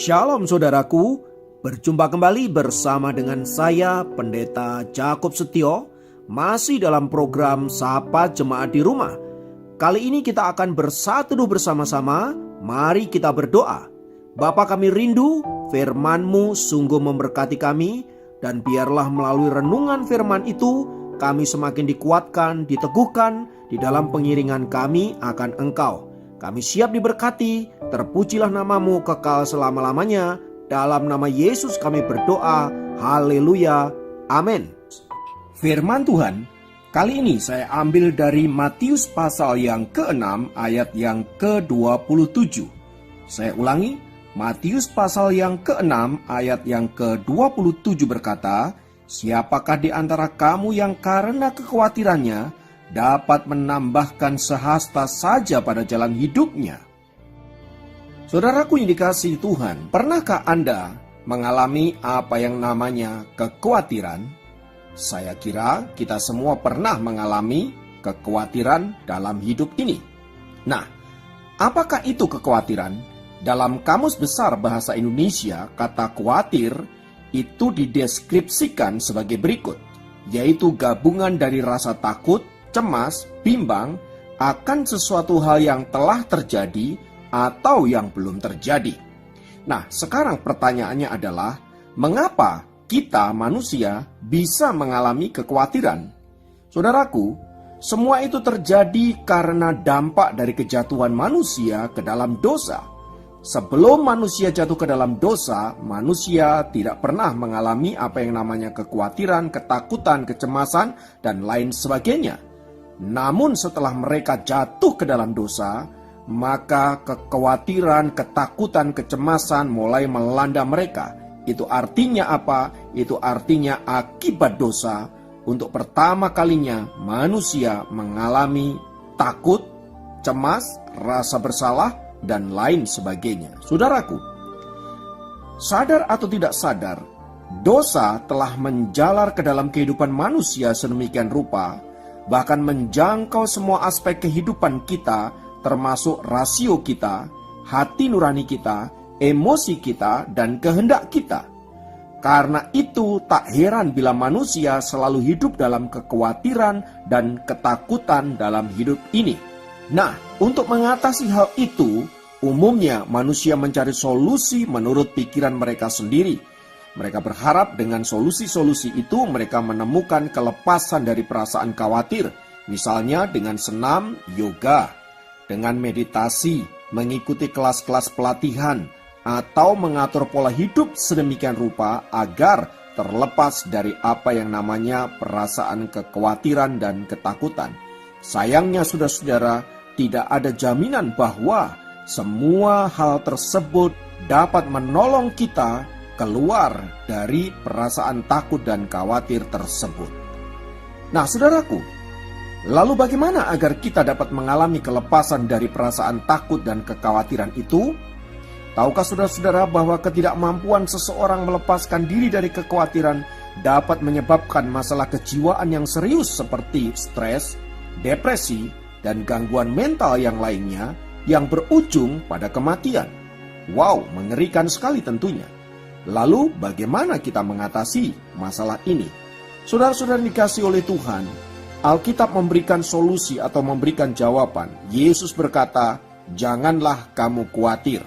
Shalom saudaraku, berjumpa kembali bersama dengan saya Pendeta Jakob Setio, masih dalam program Sapa Jemaat di Rumah. Kali ini kita akan bersatu bersama-sama, mari kita berdoa. Bapa kami rindu, firman-Mu sungguh memberkati kami, dan biarlah melalui renungan firman itu, kami semakin dikuatkan, diteguhkan di dalam pengiringan kami akan Engkau. Kami siap diberkati, terpujilah nama-Mu kekal selama-lamanya. Dalam nama Yesus kami berdoa, haleluya, amin. Firman Tuhan, kali ini saya ambil dari Matius pasal yang ke-6 ayat yang ke-27. Saya ulangi, Matius pasal yang ke-6 ayat yang ke-27 berkata, "Siapakah di antara kamu yang karena kekhawatirannya dapat menambahkan sehasta saja pada jalan hidupnya?" Saudaraku yang dikasihi Tuhan, pernahkah Anda mengalami apa yang namanya kekhawatiran? Saya kira kita semua pernah mengalami kekhawatiran dalam hidup ini. Nah, apakah itu kekhawatiran? Dalam Kamus Besar Bahasa Indonesia, kata khawatir itu dideskripsikan sebagai berikut, yaitu gabungan dari rasa takut, cemas, bimbang akan sesuatu hal yang telah terjadi atau yang belum terjadi. Nah, sekarang pertanyaannya adalah, mengapa kita manusia bisa mengalami kekhawatiran? Saudaraku, semua itu terjadi karena dampak dari kejatuhan manusia ke dalam dosa. Sebelum manusia jatuh ke dalam dosa, manusia tidak pernah mengalami apa yang namanya kekhawatiran, ketakutan, kecemasan, dan lain sebagainya. Namun setelah mereka jatuh ke dalam dosa, maka kekhawatiran, ketakutan, kecemasan mulai melanda mereka. Itu artinya apa? Itu artinya akibat dosa. Untuk pertama kalinya manusia mengalami takut, cemas, rasa bersalah, dan lain sebagainya. Saudaraku, sadar atau tidak sadar, dosa telah menjalar ke dalam kehidupan manusia sedemikian rupa, bahkan menjangkau semua aspek kehidupan kita, termasuk rasio kita, hati nurani kita, emosi kita, dan kehendak kita. Karena itu tak heran bila manusia selalu hidup dalam kekhawatiran dan ketakutan dalam hidup ini. Nah, untuk mengatasi hal itu, umumnya manusia mencari solusi menurut pikiran mereka sendiri. Mereka berharap dengan solusi-solusi itu mereka menemukan kelepasan dari perasaan khawatir. Misalnya dengan senam, yoga, dengan meditasi, mengikuti kelas-kelas pelatihan, atau mengatur pola hidup sedemikian rupa agar terlepas dari apa yang namanya perasaan kekhawatiran dan ketakutan. Sayangnya saudara-saudara, tidak ada jaminan bahwa semua hal tersebut dapat menolong kita keluar dari perasaan takut dan khawatir tersebut. Nah, saudaraku, lalu bagaimana agar kita dapat mengalami kelepasan dari perasaan takut dan kekhawatiran itu? Tahukah saudara-saudara bahwa ketidakmampuan seseorang melepaskan diri dari kekhawatiran dapat menyebabkan masalah kejiwaan yang serius seperti stres, depresi, dan gangguan mental yang lainnya yang berujung pada kematian? Wow, mengerikan sekali tentunya. Lalu bagaimana kita mengatasi masalah ini? Saudara-saudara dikasihi oleh Tuhan, Alkitab memberikan solusi atau memberikan jawaban. Yesus berkata, "Janganlah kamu khawatir."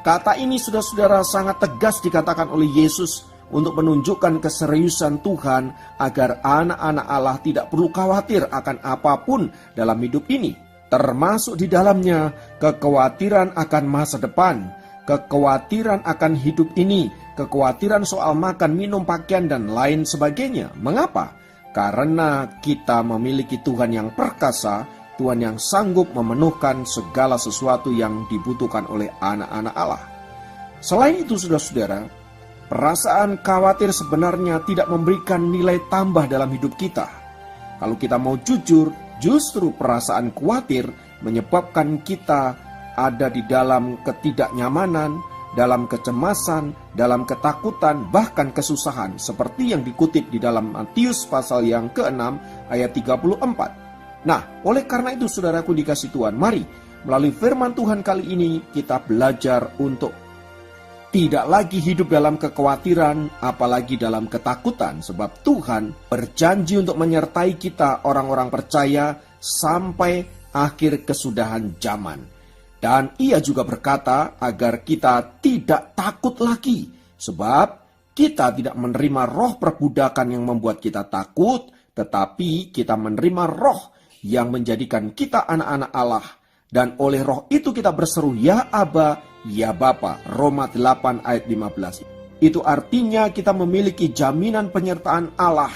Kata ini saudara-saudara sangat tegas dikatakan oleh Yesus untuk menunjukkan keseriusan Tuhan agar anak-anak Allah tidak perlu khawatir akan apapun dalam hidup ini. Termasuk di dalamnya kekhawatiran akan masa depan, kekhawatiran akan hidup ini, kekhawatiran soal makan, minum, pakaian, dan lain sebagainya. Mengapa? Karena kita memiliki Tuhan yang perkasa, Tuhan yang sanggup memenuhkan segala sesuatu yang dibutuhkan oleh anak-anak Allah. Selain itu saudara-saudara, perasaan khawatir sebenarnya tidak memberikan nilai tambah dalam hidup kita. Kalau kita mau jujur, justru perasaan khawatir menyebabkan kita ada di dalam ketidaknyamanan, dalam kecemasan, dalam ketakutan, bahkan kesusahan, seperti yang dikutip di dalam Matius pasal yang ke-6 ayat 34. Nah, oleh karena itu saudaraku dikasih Tuhan, mari Melalui firman Tuhan kali ini kita belajar untuk tidak lagi hidup dalam kekhawatiran, apalagi dalam ketakutan. Sebab Tuhan berjanji untuk menyertai kita orang-orang percaya sampai akhir kesudahan zaman. Dan Ia juga berkata agar kita tidak takut lagi. Sebab kita tidak menerima roh perbudakan yang membuat kita takut, tetapi kita menerima roh yang menjadikan kita anak-anak Allah. Dan oleh roh itu kita berseru, Ya Aba, Ya Bapa. Roma 8 ayat 15. Itu artinya kita memiliki jaminan penyertaan Allah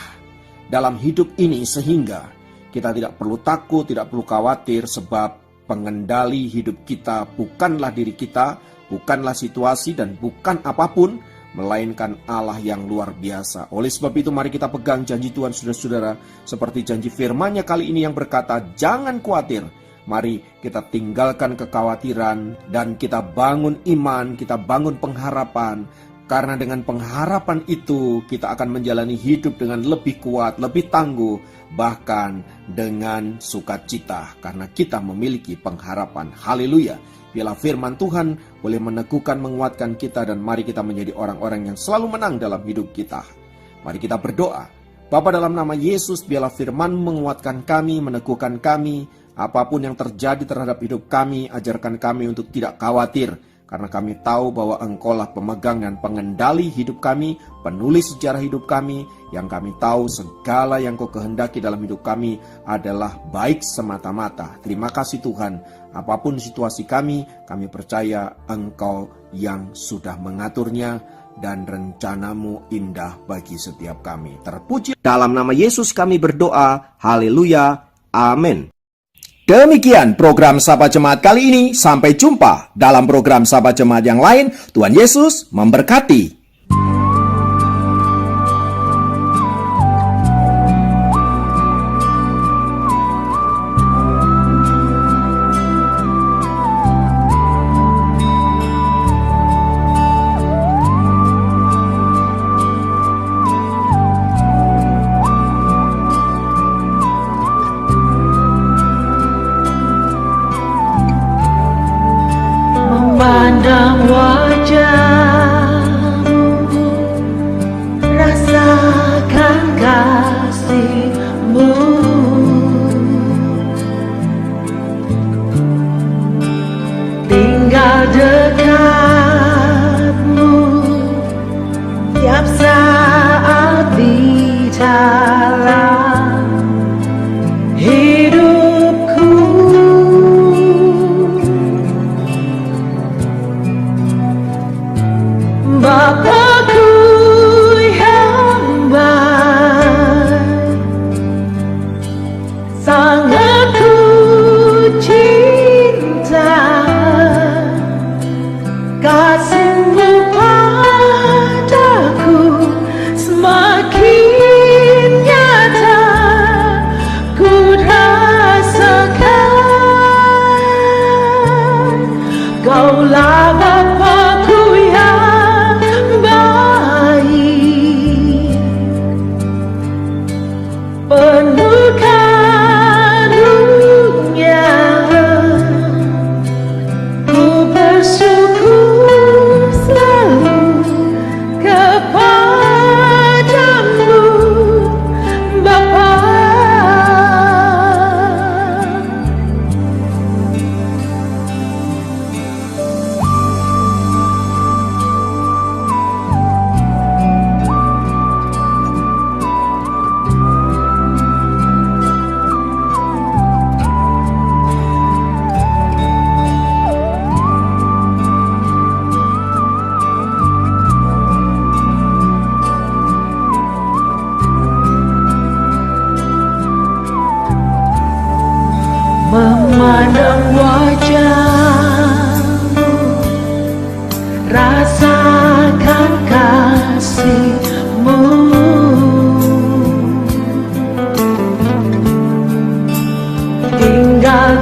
dalam hidup ini, sehingga kita tidak perlu takut, tidak perlu khawatir, sebab pengendali hidup kita bukanlah diri kita, bukanlah situasi, dan bukan apapun, melainkan Allah yang luar biasa. Oleh sebab itu mari kita pegang janji Tuhan, saudara-saudara, seperti janji firman-Nya kali ini yang berkata, jangan khawatir. Mari kita tinggalkan kekhawatiran dan kita bangun iman, kita bangun pengharapan. Karena dengan pengharapan itu kita akan menjalani hidup dengan lebih kuat, lebih tangguh, bahkan dengan sukacita. Karena kita memiliki pengharapan. Haleluya. Biarlah firman Tuhan boleh meneguhkan, menguatkan kita, dan mari kita menjadi orang-orang yang selalu menang dalam hidup kita. Mari kita berdoa. Bapa, dalam nama Yesus, biarlah firman menguatkan kami, meneguhkan kami. Apapun yang terjadi terhadap hidup kami, ajarkan kami untuk tidak khawatir. Karena kami tahu bahwa Engkaulah pemegang dan pengendali hidup kami, penulis sejarah hidup kami, yang kami tahu segala yang Kau kehendaki dalam hidup kami adalah baik semata-mata. Terima kasih Tuhan. Apapun situasi kami percaya Engkau yang sudah mengaturnya, dan rencana-Mu indah bagi setiap kami. Terpuji. Dalam nama Yesus kami berdoa. Haleluya. Amin. Demikian program Sahabat Jemaat kali ini. Sampai jumpa dalam program Sahabat Jemaat yang lain. Tuhan Yesus memberkati. Memandang wajah-Mu, rasakan kasih-Mu, tinggal dekat-Mu tiap saat di dalam hidupku. Bapakku yang baik, sangat ku cinta, kasih-Mu padaku semakin nyata ku rasakan. Kaulah Bapakku yang baik, penuh karunia, ku bersyukur selalu kepada-Mu, Bapa. Memandang wajah-Mu, rasakan kasih-Mu, tinggal